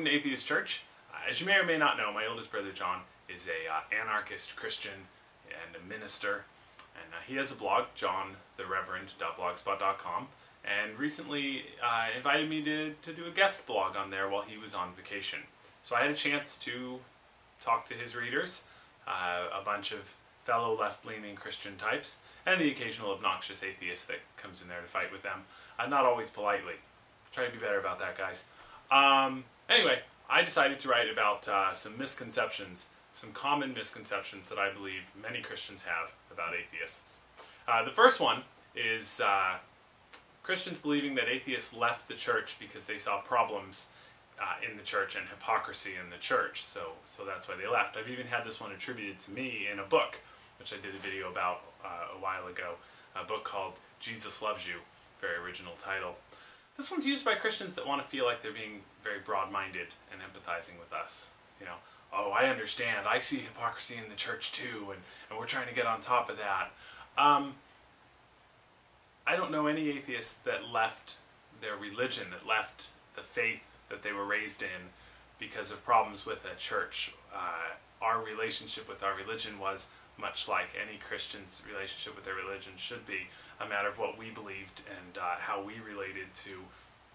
welcome to Atheist Church. As you may or may not know, my oldest brother John is a anarchist Christian and a minister, and he has a blog, johnthereverend.blogspot.com, and recently invited me to do a guest blog on there while he was on vacation. So I had a chance to talk to his readers, a bunch of fellow left-leaning Christian types, and the occasional obnoxious atheist that comes in there to fight with them, not always politely. Try to be better about that, guys. Anyway, I decided to write about some misconceptions, some common misconceptions that I believe many Christians have about atheists. The first one is Christians believing that atheists left the church because they saw problems in the church and hypocrisy in the church, so that's why they left. I've even had this one attributed to me in a book, which I did a video about a while ago, a book called Jesus Loves You, very original title. This one's used by Christians that want to feel like they're being very broad-minded and empathizing with us. You know, oh, I understand, I see hypocrisy in the church too, and we're trying to get on top of that. I don't know any atheists that left their religion, that left the faith that they were raised in because of problems with a church. Our relationship with our religion was much like any Christian's relationship with their religion should be, a matter of what we believed and how we related to,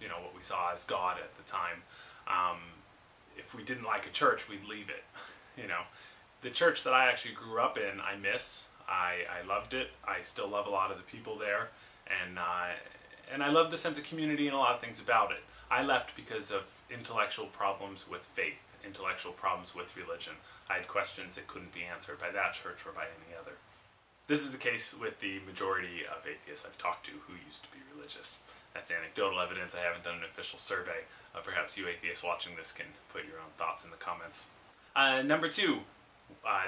you know, what we saw as God at the time. If we didn't like a church, we'd leave it. You know, the church that I actually grew up in, I miss. I loved it. I still love a lot of the people there, and I love the sense of community and a lot of things about it. I left because of intellectual problems with faith, intellectual problems with religion. I had questions that couldn't be answered by that church or by any other. This is the case with the majority of atheists I've talked to who used to be religious. That's anecdotal evidence. I haven't done an official survey. Perhaps you atheists watching this can put your own thoughts in the comments. Number two,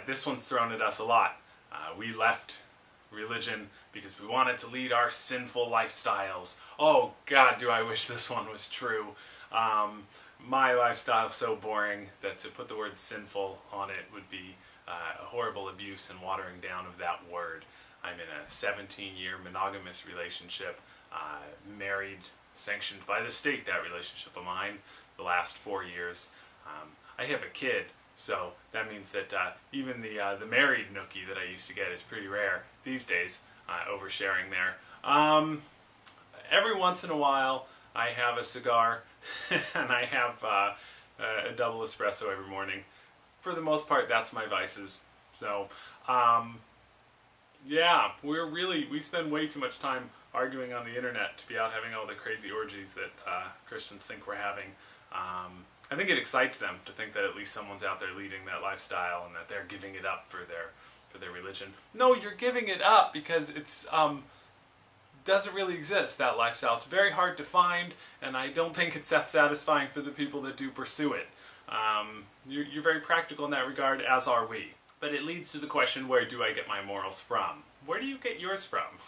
this one's thrown at us a lot. We left religion because we wanted to lead our sinful lifestyles. Oh God, do I wish this one was true. My lifestyle is so boring that to put the word sinful on it would be a horrible abuse and watering down of that word. I'm in a 17-year monogamous relationship, married, sanctioned by the state, that relationship of mine, the last 4 years. I have a kid, so that means that even the married nookie that I used to get is pretty rare these days, oversharing there. Every once in a while I have a cigar and I have a double espresso every morning. For the most part, that's my vices. So, yeah, we spend way too much time arguing on the internet to be out having all the crazy orgies that Christians think we're having. I think it excites them to think that at least someone's out there leading that lifestyle and that they're giving it up for their religion. No, you're giving it up because it's doesn't really exist, that lifestyle. It's very hard to find, and I don't think it's that satisfying for the people that do pursue it. You're very practical in that regard, as are we. But it leads to the question, where do I get my morals from? Where do you get yours from?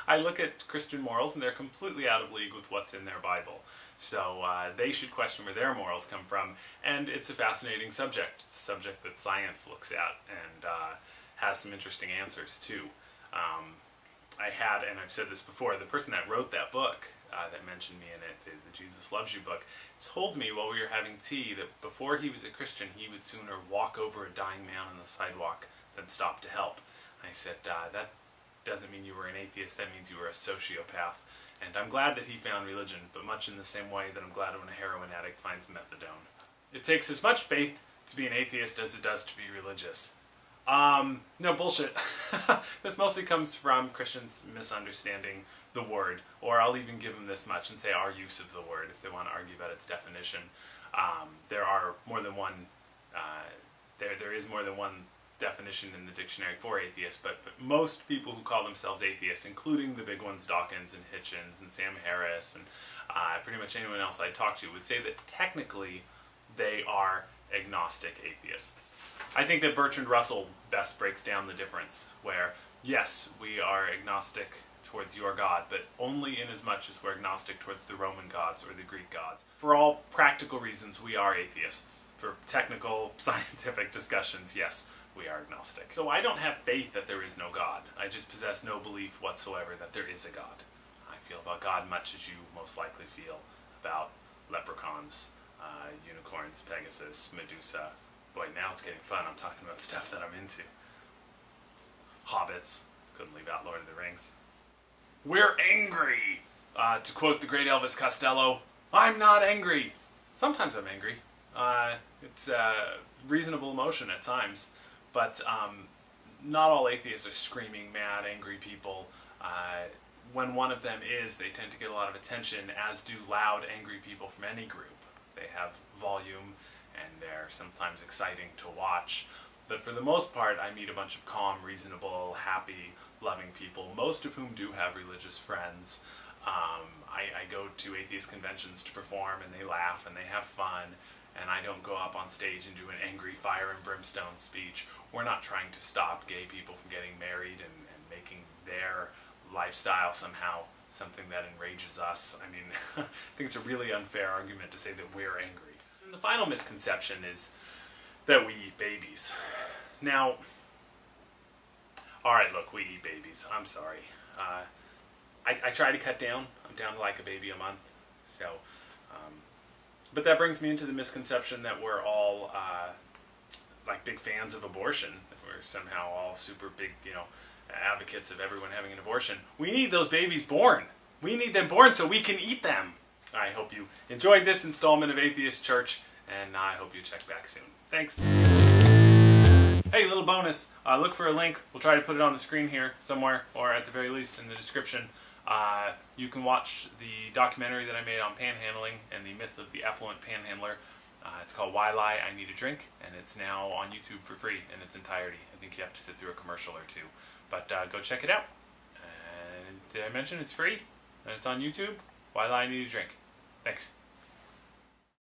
I look at Christian morals and they're completely out of league with what's in their Bible. So they should question where their morals come from, and it's a fascinating subject. It's a subject that science looks at and has some interesting answers too. I had, and I've said this before, the person that wrote that book, that mentioned me in it, the Jesus Loves You book, told me while we were having tea that before he was a Christian, he would sooner walk over a dying man on the sidewalk than stop to help. I said, that doesn't mean you were an atheist, that means you were a sociopath. And I'm glad that he found religion, but much in the same way that I'm glad when a heroin addict finds methadone. It takes as much faith to be an atheist as it does to be religious. No, bullshit. This mostly comes from Christians misunderstanding the word, or I'll even give them this much and say our use of the word if they want to argue about its definition. There are more than one, there is more than one definition in the dictionary for atheist, but most people who call themselves atheists, including the big ones, Dawkins and Hitchens and Sam Harris and pretty much anyone else I talk to, would say that technically they are agnostic atheists. I think that Bertrand Russell best breaks down the difference, where yes, we are agnostic towards your God, but only in as much as we're agnostic towards the Roman gods or the Greek gods. For all practical reasons, we are atheists. For technical, scientific discussions, yes, we are agnostic. So I don't have faith that there is no God. I just possess no belief whatsoever that there is a God. I feel about God much as you most likely feel about leprechauns, unicorns, Pegasus, Medusa. Boy, now it's getting fun. I'm talking about stuff that I'm into. Hobbits. Couldn't leave out Lord of the Rings. We're angry! To quote the great Elvis Costello, I'm not angry. Sometimes I'm angry. It's a reasonable emotion at times, but not all atheists are screaming, mad, angry people. When one of them is, they tend to get a lot of attention, as do loud, angry people from any group. They have volume, and they're sometimes exciting to watch. But for the most part, I meet a bunch of calm, reasonable, happy, loving people, most of whom do have religious friends. I go to atheist conventions to perform, and they laugh and they have fun, and I don't go up on stage and do an angry fire and brimstone speech. We're not trying to stop gay people from getting married and making their lifestyle somehow something that enrages us. I mean, I think it's a really unfair argument to say that we're angry. And the final misconception is that we eat babies. Now, alright, look, we eat babies. I'm sorry. I try to cut down. I'm down to like a baby a month. So, but that brings me into the misconception that we're all like big fans of abortion. That we're somehow all super big, advocates of everyone having an abortion. We need those babies born. We need them born so we can eat them. I hope you enjoyed this installment of Atheist Church, and I hope you check back soon. Thanks. Hey, little bonus. Look for a link. We'll try to put it on the screen here somewhere, or at the very least in the description. You can watch the documentary that I made on panhandling and the myth of the affluent panhandler. It's called Why Lie, I Need a Drink, and it's now on YouTube for free in its entirety. I think you have to sit through a commercial or two. But go check it out. And did I mention it's free? And it's on YouTube? Why Lie, I Need a Drink. Thanks.